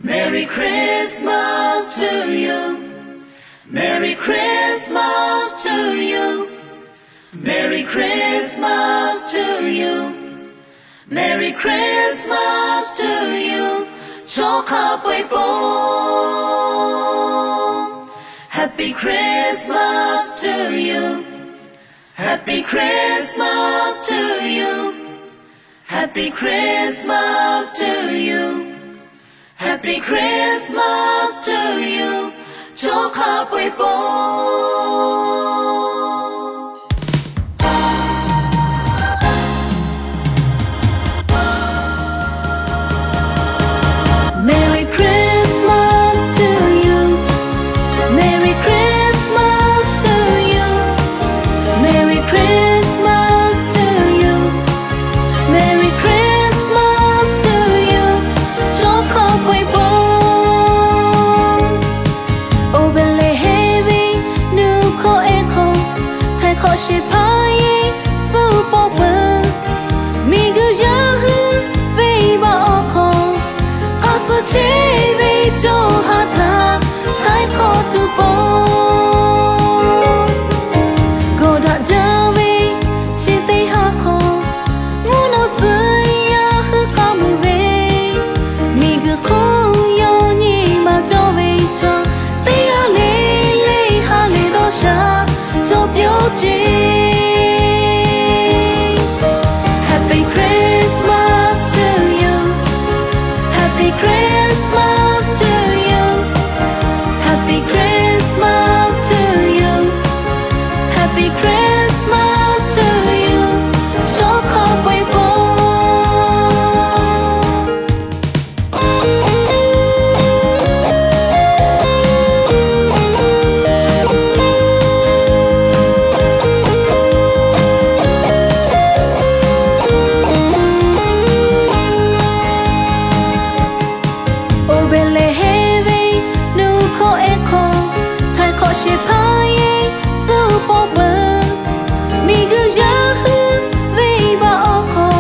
Merry Christmas to you. Merry Christmas to you. Merry Christmas to you. Merry Christmas to you. Happy Christmas to you. Happy Christmas to you. Happy Christmas to you. Happy Christmas to you. Merry Christmas to you. Merry Christmas to you. Merry Christmas to you. Merry Christmas to you. Khó sẽ phải sự bỏ bờ mi cứ nhớ hương vì bỏ khó có sự chế vì cho hạ thà thái khó từ bỏ cô đã trở về chỉ tay hạ khó muốn nó dưới hư có mùi về mi cứ không yêu nhỉ mà cho về cho tay lê lê hạ lê đó xa cho biểu chí. Happy Christmas to you. Happy Christmas to you. Happy Christmas to you. Happy Christmas to you. Cho khó quay bố. Khó sẽ phải sự bỏ bờ mi cứ nhớ hương vì bỏ khó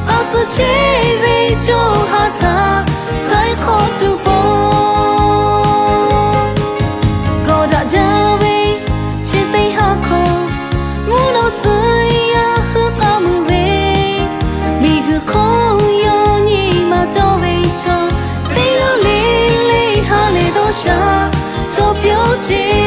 có sự chế vì cho hạ thà thái khó từ bỏ cô đã trở về chia tay hạ khó muốn nó dưới hương có mùi về mi cứ không yêu nhỉ mà cho về cho tay nó lê lê hạ lê đó xa cho biểu chí.